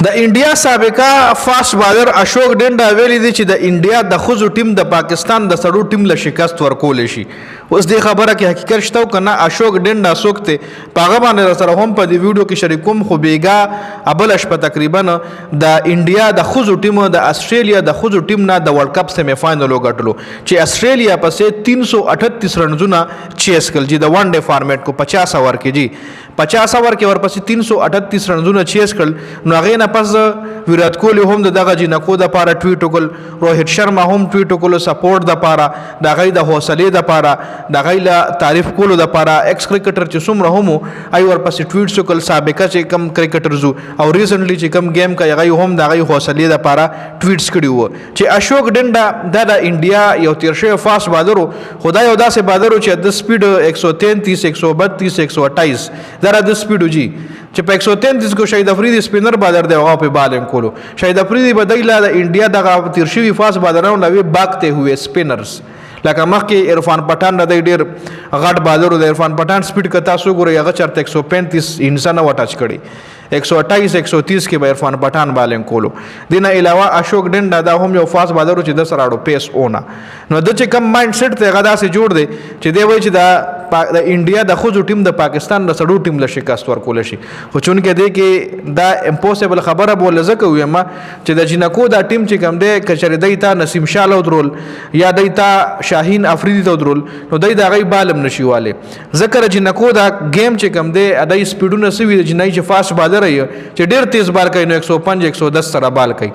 د انډیا سابقه فاست بالر اشوک ډنډا ویلي دی چې د انډیا د ښځو ټیم د پاکستان د سړو ټیم له شکست ورکولی شي. اوس دې خبره کې حقیقت شته او که نه اشوک ډنډا څوک دی په هغه باندې سره هم په دې ویډیو کې شریکوم. خو بیګا ابله شپه تقریبا د انډیا د ښځو ټیم د استرالیا د ښځو ټیم نه د ورلډ کپ سیمی فاینل وګټلو چې استرالیا پسې 338 رنزونه چیس کړل جی د ون ډے فارمیټ کو 50 اوور کې جی 50 اوور کې ورپسې 338 رنزونه چیس کړل. نو هغې نه پس ویرات کوهلی هم دغه جنکو د پاره ټویټ وکړ، روهیت شرما هم ټویټ وکړ سپورټ د پاره د هغې د حوصلې د پاره د هغې له تعریف کولو د پاره. ایکس کرکټر چې څومره هم ای ورپسې ټویټس وکړل، سابقه چې کم کرکټرز او ریسنټلی چې کم گیم کوي هغې هم د هغې حوصلې د پاره ټویټس کړي وو چې اشوک ډنډا دا د انډیا یو تیر شوی فاست بالر خو دا یو داسې بالر چې د سپیډ 133 132 128 دا د سپیډ جی چې په 133 کو شهید افریدي سپینر بالر دی هغه په بالینګ کولو. شهید افریدي بدایله د انډیا دغه تیر شوی فاست بالرانو لوي باغته ہوئے سپینرز لکه مخکې عرفان پټان د ډیر غټ بالر د عرفان پټان سپیډ کتا سو ګوري هغه چرته 135 انسان وټاچ کړي 128 130 کې به عرفان پټان بالینګ کولو. دینه علاوه اشوک ډنډا دا هم یو فاست بالر چې د سراړو پیس اونه نو د چې کم مایند سیټ ته غدا سي جوړ دی چې دی وای چې د انډیا د خوځو ټیم د پاکستان د سړو ټیم له شکست ورکول شي. خو چون کې دی کې دا امپوسیبل خبره بوله زکه ویم چې د جنکو دا ټیم چې کم دی کچری دیتا نسیم شاله درول یا دیتا شاهین افریدي ته درول نو دای دا غي بالم نشيواله. ذکر جنکو دا گیم چې کم دی ادای سپیډونه سوي د جنای چې فاست بالر چې ډیر تیز بال کوي نو 105 110 سره بال کوي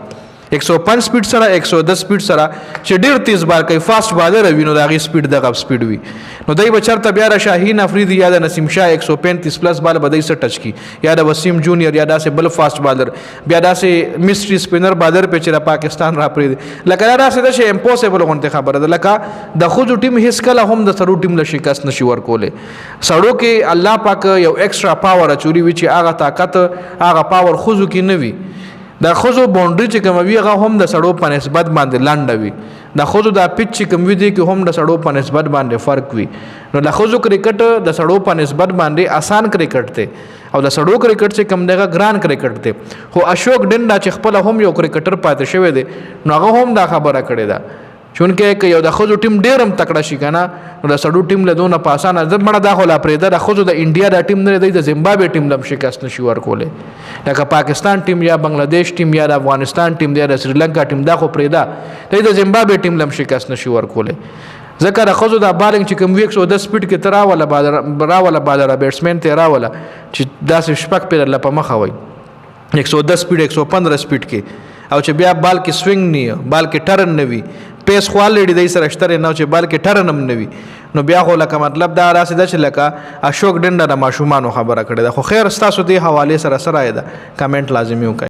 105 سپیډ سره 110 سپیډ سره چې ډیر تیز بال کوي فاست بالر وي نو دا غي سپیډ دغه سپیډ وي نو دای بچرته بیا را شاهین افریدي یا د نسیم شاه 135 پلس بال بدای سره ټچ کی یا د وسیم جونیئر یا داسې بل فاست بالر بیا داسې میسټری سپینر بالر په چیرې پاکستان را پرې لکه دا څه د امپوسیبل غونته خبره ده لکه د خوځو ټیم هیڅ کله هم د سړو ټیم له شکست نشي ورکوله. سړو کې الله پاک یو ایکسترا پاور اچوري وي چې هغه طاقت هغه پاور خوځو کې نه وي. د خوځو باونډري چې کوم وی هغه هم د سړو په نسبت باندې لاندې وي. د خوځو د پیچ چې کوم وی دی کې هم د سړو په نسبت باندې فرق وي. نو د خوځو کرکټ د سړو په نسبت باندې آسان کرکټ ته او د سړو کرکټ چې کوم دغه ګران کرکټ ته. خو اشوک ډنډا چې خپل هم یو کرکټر پاتې شوی دی نو هغه هم دا خبره کړې ده چونکه که یو د خوځو ټیم ډیرم تکړه شي کنه نو د سړو ټیم له دونه په اسانه زه مړه دا خو لا پرېده د خوځو د انډیا د ټیم نه دی د زیمبابوې ټیم لم شکست نشي ورکولی لکه پاکستان ټیم یا بنگلاديش ټیم یا د افغانستان ټیم یا د سریلانکا ټیم دا خو پرېده دی د زیمبابوې ټیم لم شکست نشي ورکولی. ځکه د خوځو د بالینګ چې کوم 110 سپیډ کې راوله بالر بیټسمین ته راوله چې داسې شپږ پیر له په مخه وي 110 سپیډ 115 سپیډ کې او چې بیا بال کې سوینګ نه بال کې ټرن نه وي پیس خو الریډي دای سره شتره نه چې بال کې ټرن هم نه وي نو بیا خو لکه مطلب دا راسي د چې لکه اشوک ډنډا د ماشومانو خبره کړې ده. خو خیر ستاسو دې حواله سره ده کمنټ لازمي وکړئ.